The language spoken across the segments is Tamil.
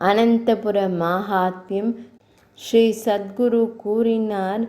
அனந்தபுர மாஹாத்மியம். ஸ்ரீ சத்குரு கூறினார்,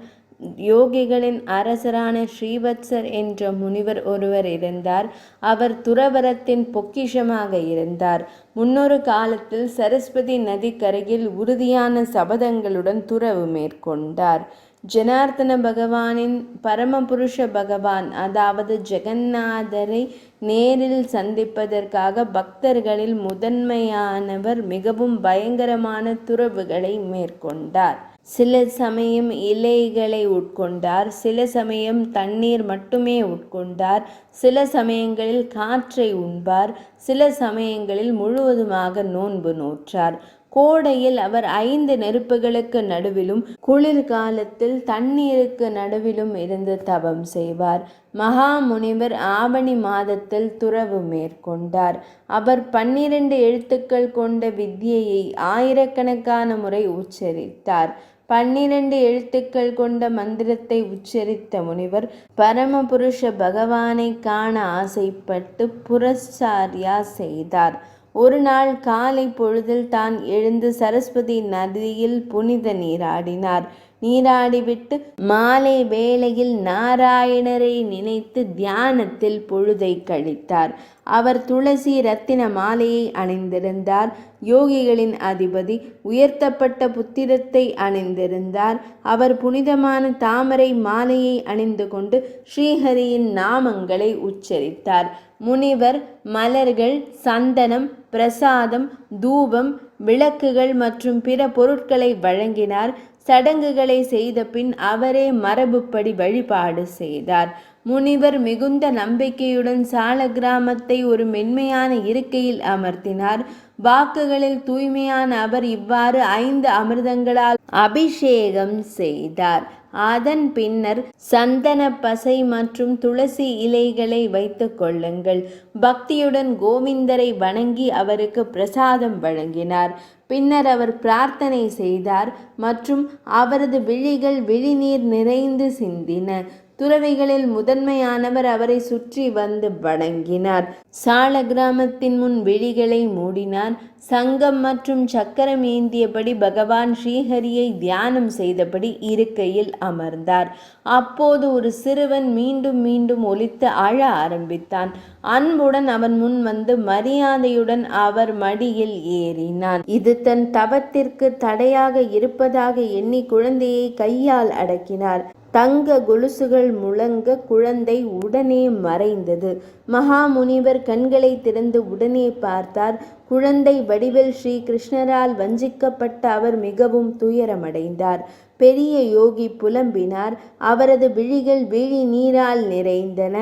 யோகிகளின் அரசரான ஸ்ரீவத்சர் என்ற முனிவர் ஒருவர் இருந்தார். அவர் துறவரத்தின் பொக்கிஷமாக இருந்தார். முன்னொரு காலத்தில் சரஸ்வதி நதிக்கரையில் உறுதியான சபதங்களுடன் துறவு மேற்கொண்டார். ஜனார்த்தன பகவானின் பரமபுருஷ பகவான், அதாவது ஜெகந்நாதரை நேரில் சந்திப்பதற்காக பக்தர்களில் முதன்மையானவர் மிகவும் பயங்கரமான துறவுகளை மேற்கொண்டார். சில சமயம் இலைகளை உட்கொண்டார், சில சமயம் தண்ணீர் மட்டுமே உட்கொண்டார், சில சமயங்களில் காற்றை உண்பார், சில சமயங்களில் முழுவதுமாக நோன்பு நோற்றார். கோடையில் அவர் 5 நெருப்புகளுக்கு நடுவிலும் குளிர்காலத்தில் தண்ணீருக்கு நடுவிலும் இருந்து தவம் செய்வார். மகா முனிவர் ஆவணி மாதத்தில் துறவு மேற்கொண்டார். அவர் 12 எழுத்துக்கள் கொண்ட வித்யையை ஆயிரக்கணக்கான முறை உச்சரித்தார். 12 எழுத்துக்கள் கொண்ட மந்திரத்தை உச்சரித்த முனிவர் பரமபுருஷ பகவானை காண ஆசைப்பட்டு புரஸ்சாரியா செய்தார். ஒரு நாள் காலை பொழுதில் தான் எழுந்து சரஸ்வதி நதியில் புனித நீராடினார். நீராடிவிட்டு மாலை வேளையில் நாராயணரை நினைத்து தியானத்தில் பொழுதை கழித்தார். அவர் துளசி ரத்தின மாலையை அணிந்திருந்தார். யோகிகளின் அதிபதி உயர்த்தப்பட்ட புத்திரத்தை அணிந்திருந்தார். அவர் புனிதமான தாமரை மாலையை அணிந்து கொண்டு ஸ்ரீஹரியின் நாமங்களை உச்சரித்தார். முனிவர் மலர்கள், சந்தனம், பிரசாதம், தூபம், விளக்குகள் மற்றும் பிற பொருட்களை வழங்கினார். சடங்குகளை செய்த பின் அவரே மரபுப்படி வழிபாடு செய்தார். முனிவர் மிகுந்த நம்பிக்கையுடன் சால கிராமத்தை ஒரு மென்மையான இருக்கையில் அமர்த்தினார். வாக்குகளில் தூய்மையான அவர் இவ்வாறு 5 அமிர்தங்களால் அபிஷேகம் செய்தார். அதன் பின்னர் சந்தன பசை மற்றும் துளசி இலைகளை வைத்துக் கொள்ளுங்கள். பக்தியுடன் கோவிந்தரை வணங்கி அவருக்கு பிரசாதம் வழங்கினார். பின்னர் அவர் பிரார்த்தனை செய்தார் மற்றும் அவரது விழிகள் விழிநீர் நிறைந்து சிந்தின. துறவிகளில் முதன்மையானவர் அவரை சுற்றி வந்து வணங்கினார். சால கிராமத்தின் முன் விழிகளை மூடினார். சங்கம் மற்றும் சக்கரம் ஏந்தியபடி பகவான் ஸ்ரீஹரியை தியானம் செய்தபடி இருக்கையில் அமர்ந்தார். அப்போது ஒரு சிறுவன் மீண்டும் மீண்டும் ஒலித்து அழ ஆரம்பித்தான். அன்புடன் அவன் முன் வந்து மரியாதையுடன் அவர் மடியில் ஏறினான். இது தன் தவத்திற்கு தடையாக இருப்பதாக எண்ணி குழந்தையை கையால் அடக்கினார். தங்க கொலுசுகள் முழங்க குழந்தை உடனே மறைந்தது. மகா முனிவர் கண்களை திறந்து உடனே பார்த்தார். குழந்தை வடிவில் ஸ்ரீ கிருஷ்ணரால் வஞ்சிக்கப்பட்ட அவர் மிகவும் துயரமடைந்தார். பெரிய யோகி புலம்பினார். அவரது விழிகள் விழி நீரால் நிறைந்தன.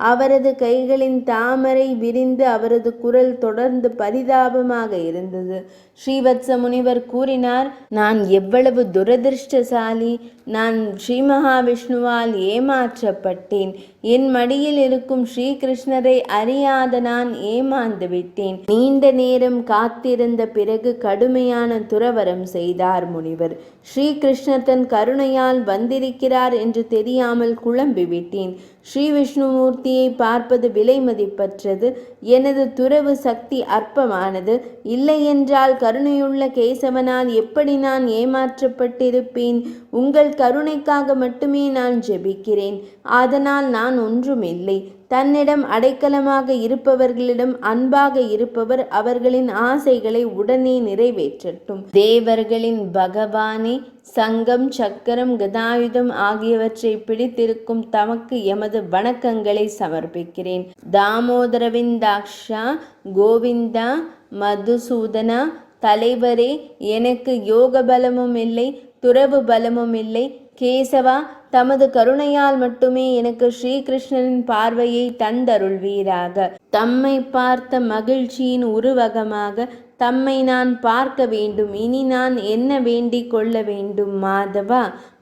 அவரது கைகளின் தாமரை விரிந்து அவரது குரல் தொடர்ந்து பரிதாபமாக இருந்தது. ஸ்ரீவத்ச முனிவர் கூறினார், நான் எவ்வளவு துரதிருஷ்டசாலி! நான் ஸ்ரீ மகாவிஷ்ணுவால் ஏமாற்றப்பட்டேன். என் மடியில் இருக்கும் ஸ்ரீகிருஷ்ணரை அறியாத நான் ஏமாந்து விட்டேன். நீண்ட நேரம் காத்திருந்த பிறகு கடுமையான துறவரம் செய்தார் முனிவர். ஸ்ரீகிருஷ்ணர் தன் கருணையால் வந்திருக்கிறார் என்று தெரியாமல் குழம்பிவிட்டேன். ஸ்ரீ விஷ்ணுமூர்த்தியை பார்ப்பது விலை மதிப்பற்றது. எனது துறவு சக்தி அற்பமானது. இல்லையென்றால் கருணையுள்ள கேசவனால் எப்படி நான் ஏமாற்றப்பட்டிருப்பேன்? உங்கள் கருணைக்காக மட்டுமே நான் ஜெபிக்கிறேன். அதனால் நான் ஒன்றுமில்லை. தன்னிடம் அடைக்கலமாக இருப்பவர்களிடம் அன்பாக இருப்பவர் அவர்களின் ஆசைகளை உடனே நிறைவேற்றட்டும். தேவர்களின் பகவானே, சங்கம், சக்கரம், கதாயுதம் ஆகியவற்றை பிடித்திருக்கும் தமக்கு எமது வணக்கங்களை சமர்ப்பிக்கிறேன். தாமோதரவிந்தாக்ஷா, கோவிந்தா, மதுசூதனா, தலைவரே, எனக்கு யோக பலமும் இல்லை, துறவு பலமும் இல்லை. கேசவா, தமது கருணையால் மட்டுமே எனக்கு ஸ்ரீகிருஷ்ணனின் பார்வையை தந்தருள்வீராக. தம்மை பார்த்த மகிழ்ச்சியின் உருவகமாக தம்மை நான் பார்க்க வேண்டும். இனி நான் என்ன வேண்டிக் கொள்ள வேண்டும்? மாதவா,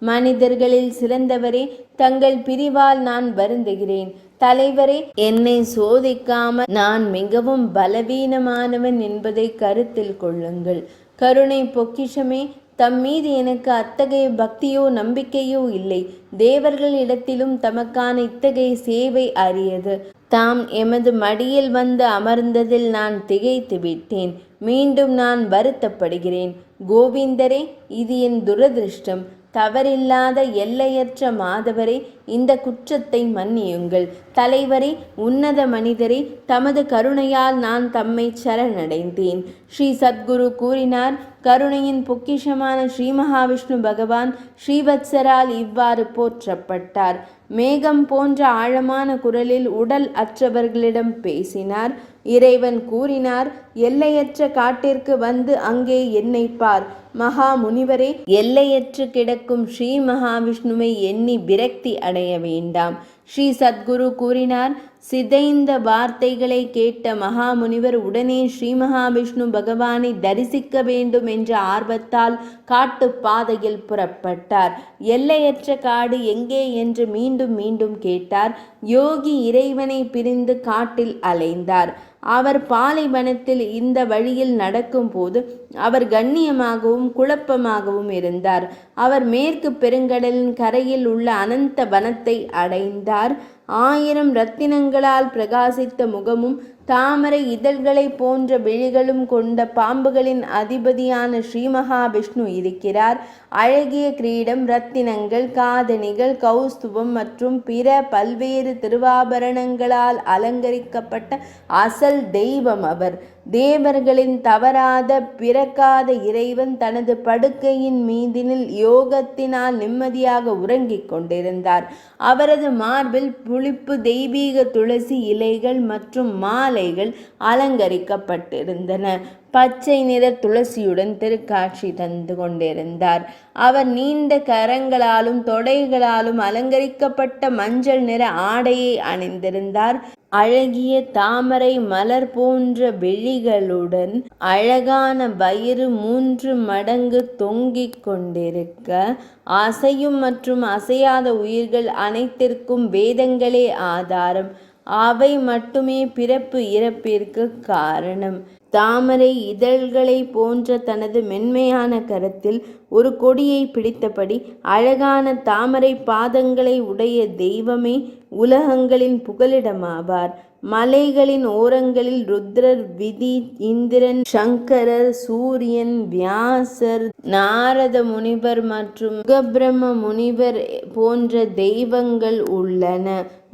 மனிதர்களில் சிறந்தவரே, தங்கள் பிரிவால் நான் வருந்துகிறேன். தலைவரே, என்னை சோதிக்காமல் நான் மிகவும் பலவீனமானவன் என்பதை கருத்தில் கொள்ளுங்கள். கருணை பொக்கிஷமே, தம் மீது எனக்கு அத்தகைய பக்தியோ நம்பிக்கையோ இல்லை. தேவர்கள் இடத்திலும் தமக்கான இத்தகைய சேவை அரியது. தாம் எமது மடியில் வந்து அமர்ந்ததில் நான் திகைத்து விட்டேன். மீண்டும் நான் வருத்தப்படுகிறேன். கோவிந்தரே, இது என் துரதிருஷ்டம். தவறில்லாத எல்லையற்ற மாதவரே, இந்த குற்றத்தை மன்னியுங்கள். தலைவரே, உன்னத மனிதரே, தமது கருணையால் நான் தம்மை சரணடைந்தேன். ஸ்ரீ சத்குரு கூறினார். கருணையின் பொக்கிஷமான ஸ்ரீ மகாவிஷ்ணு பகவான் ஸ்ரீவத்சரால் இவ்வாறு போற்றப்பட்டார். மேகம் போன்ற ஆழமான குரலில் உடல் அற்றவர்களிடம் பேசினார். இறைவன் கூறினார், எல்லையற்ற காட்டிற்கு வந்து அங்கே என்னை பார். மகா முனிவரே, எல்லையற்று கிடக்கும் ஸ்ரீ மகாவிஷ்ணுவை எண்ணி விரக்தி அடைய வேண்டாம். ஸ்ரீ சத்குரு கூறினார். சிதைந்த வார்த்தைகளை கேட்ட மகாமுனிவர் உடனே ஸ்ரீ மகாவிஷ்ணு பகவானை தரிசிக்க வேண்டும் என்ற ஆர்வத்தால் காட்டு பாதையில் புறப்பட்டார். எல்லையற்ற காடு எங்கே என்று மீண்டும் மீண்டும் கேட்டார். யோகி இறைவனை பிரிந்து காட்டில் அலைந்தார். அவர் பாலைவனத்தில் இந்த வழியில் நடக்கும்போது அவர் கண்ணியமாகவும் குழப்பமாகவும் இருந்தார். அவர் மேற்கு பெருங்கடலின் கரையில் உள்ள அனந்த வனத்தை அடைந்தார். 1000 ரத்தினங்களால் பிரகாசித்த முகமும் தாமரை இதழ்களை போன்ற விழிகளும் கொண்ட பாம்புகளின் அதிபதியான ஸ்ரீ மகாவிஷ்ணு இருக்கிறார். அழகிய கிரீடம், ரத்தினங்கள், காதணிகள், கௌஸ்துபம் மற்றும் பிற பல்வேறு திருவாபரணங்களால் அலங்கரிக்கப்பட்ட அசல் தெய்வம் அவர். தேவர்களின் தவறாத பிறக்காத இறைவன் தனது படுக்கையின் மீதினில் யோகத்தினால் நிம்மதியாக உறங்கிக் கொண்டிருந்தார். அவரது மார்பில் புளிப்பு தெய்வீக துளசி இலைகள் மற்றும் மாலைகள் அலங்கரிக்கப்பட்டிருந்தன. பச்சை நிற துளசியுடன் திருக்காட்சி தந்து கொண்டிருந்தார். அவர் நீண்ட கரங்களாலும் தொடைகளாலும் அலங்கரிக்கப்பட்ட மஞ்சள் நிற ஆடையை அணிந்திருந்தார். அழகிய தாமரை மலர் போன்ற விழிகளுடன் அழகான வயிறு 3 மடங்கு தொங்கிக் கொண்டிருக்க, அசையும் மற்றும் அசையாத உயிர்கள் அனைத்திற்கும் வேதங்களே ஆதாரம். அவை மட்டுமே பிறப்பு இறப்பிற்கு காரணம். தாமரை இதழ்களை போன்ற தனது மென்மையான கரத்தில் ஒரு கொடியை பிடித்தபடி அழகான தாமரை பாதங்களை உடைய தெய்வமே உலகங்களின் புகலிடமாவார். மலைகளின் ஓரங்களில் ருத்ரர், விதி, இந்திரன், சங்கரர், சூரியன், வியாசர், நாரத முனிவர் மற்றும் சுகபிரம்ம முனிவர் போன்ற தெய்வங்கள் உள்ளன.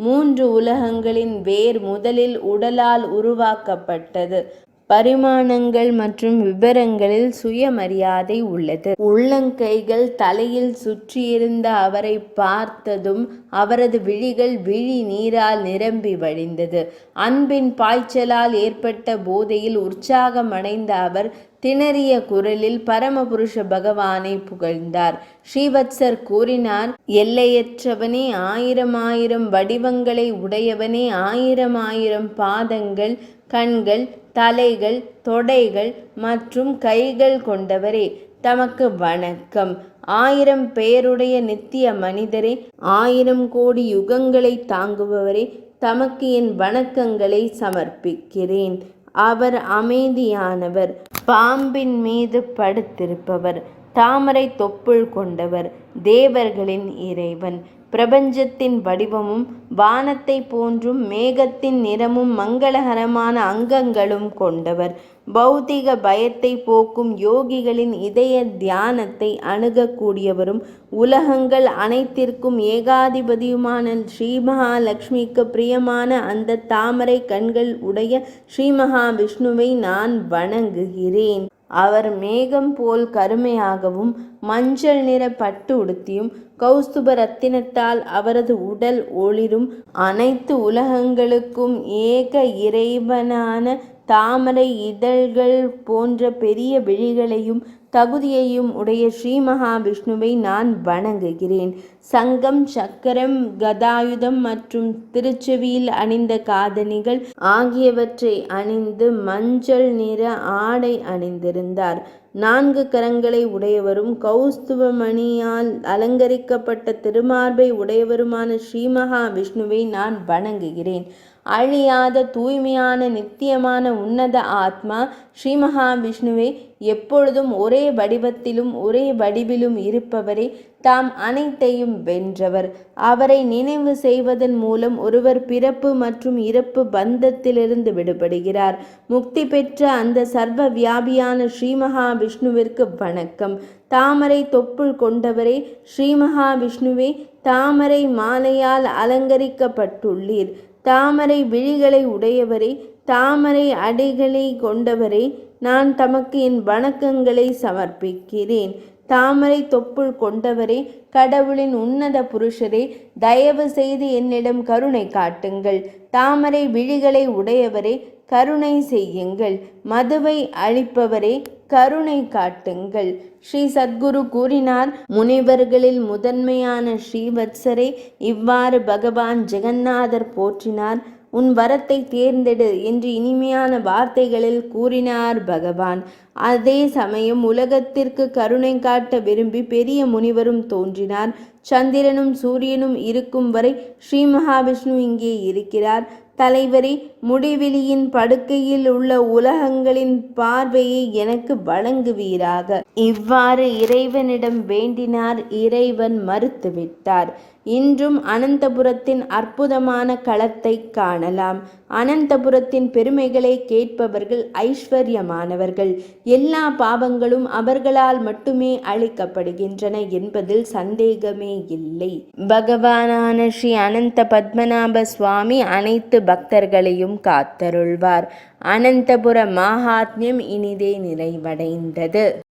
3 உலகங்களின் வேர் முதலில் உடலால் உருவாக்கப்பட்டது. பரிமாணங்கள் மற்றும் விவரங்களில் சுயமரியாதை உள்ளது. உள்ளங்கைகள் தலையில் சுற்றியிருந்த அவரை பார்த்ததும் அவரது விழிகள் விழி நீரால் நிரம்பி வழிந்தது. அன்பின் பாய்ச்சலால் ஏற்பட்ட போதையில் உற்சாகமடைந்த அவர் திணறிய குரலில் பரமபுருஷ பகவானை புகழ்ந்தார். ஸ்ரீவத்சர் கூறினார், எல்லையற்றவனே, 1000 வடிவங்களை உடையவனே, 1000 பாதங்கள், கண்கள், தலைகள், தொடைகள் மற்றும் கைகள் கொண்டவரே, தமக்கு வணக்கம். 1000 பெயருடைய நித்திய மனிதரே, 1000 கோடி யுகங்களை தாங்குபவரே, தமக்கு என் வணக்கங்களை சமர்ப்பிக்கிறேன். அவர் அமைதியானவர், பாம்பின் மீது படுத்திருப்பவர், தாமரை தொப்புள் கொண்டவர், தேவர்களின் இறைவன், பிரபஞ்சத்தின் வடிவமும் வானத்தை போன்றும் மேகத்தின் நிறமும் மங்களகரமான அங்கங்களும் கொண்டவர், பௌதிக பயத்தை போக்கும் யோகிகளின் இதய தியானத்தை அணுகக்கூடியவரும் உலகங்கள் அனைத்திற்கும் ஏகாதிபதியுமான ஸ்ரீ மகாலட்சுமிக்கு பிரியமான அந்த தாமரை கண்கள் உடைய ஸ்ரீ மகாவிஷ்ணுவை நான் வணங்குகிறேன். அவர் மேகம் போல் கருமையாகவும் மஞ்சள் நிற பட்டு உடுத்தியும் கௌஸ்துப ரத்தினத்தால் அவரது உடல் ஒளிரும். அனைத்து உலகங்களுக்கும் ஏக இறைவனான தாமரை இதழ்கள் போன்ற பெரிய விழிகளையும் தகுதியையும் உடைய ஸ்ரீ மகாவிஷ்ணுவை நான் வணங்குகிறேன். சங்கம், சக்கரம், கதாயுதம் மற்றும் திருச்செவியில் அணிந்த காதணிகள் ஆகியவற்றை அணிந்து மஞ்சள் நிற ஆடை அணிந்திருந்தார். 4 கரங்களை உடையவரும் கௌஸ்துபமணியால் அலங்கரிக்கப்பட்ட திருமார்பை உடையவருமான ஸ்ரீ மகாவிஷ்ணுவை நான் வணங்குகிறேன். அழியாத தூய்மையான நித்தியமான உன்னத ஆத்மா ஸ்ரீ மகாவிஷ்ணுவே, எப்பொழுதும் ஒரே வடிவத்திலும் ஒரே வடிவிலும் இருப்பவரே, தாம் அனைத்தையும் வென்றவர். அவரை நினைவு செய்வதன் மூலம் ஒருவர் பிறப்பு மற்றும் இறப்பு பந்தத்திலிருந்து விடுபடுகிறார். முக்தி பெற்ற அந்த சர்வ வியாபியான ஸ்ரீ மகாவிஷ்ணுவிற்கு வணக்கம். தாமரை தொப்புள் கொண்டவரே, ஸ்ரீ மகாவிஷ்ணுவே, தாமரை மாலையால் அலங்கரிக்கப்பட்டுள்ளீர். தாமரை விழிகளை உடையவரே, தாமரை அடிகளை கொண்டவரே, நான் தமக்கு என் வணக்கங்களை சமர்ப்பிக்கிறேன். தாமரை தொப்புள் கொண்டவரே, கடவுளின் உன்னத புருஷரே, தயவு செய்து என்னிடம் கருணை காட்டுங்கள். தாமரை விழிகளை உடையவரே, கருணை செய்யுங்கள். மதுவை அளிப்பவரே, கருணை காட்டுங்கள். ஸ்ரீ சத்குரு கூறினார், முனிவர்களில் முதன்மையான ஸ்ரீவத்சரே, இவ்வாறு பகவான் ஜெகந்நாதர் போற்றினார். உன் வரத்தை தேர்ந்தெடு என்று இனிமையான வார்த்தைகளில் கூறினார் பகவான். அதே சமயம் உலகத்திற்கு கருணை காட்ட விரும்பி பெரிய முனிவரும் தோன்றினார். சந்திரனும் சூரியனும் இருக்கும் வரை ஸ்ரீ மகாவிஷ்ணு இங்கே இருக்கிறார். தலைவரே, முடிவெளியின் படுக்கையில் உள்ள உலகங்களின் பார்வையை எனக்கு வழங்குவீராக. இவ்வாறு இறைவனிடம் வேண்டினார். இறைவன் மறுத்துவிட்டார். இன்றும் அனந்தபுரத்தின் அற்புதமான களத்தை காணலாம். அனந்தபுரத்தின் பெருமைகளை கேட்பவர்கள் ஐஸ்வர்யமானவர்கள். எல்லா பாவங்களும் அவர்களால் மட்டுமே அழிக்கப்படுகின்றன என்பதில் சந்தேகமே இல்லை. பகவானான ஸ்ரீ அனந்த பத்மநாப சுவாமி அனைத்து பக்தர்களையும் காத்தருள்வார். அனந்தபுர மகாத்மியம் இனிதே நிறைவடைந்தது.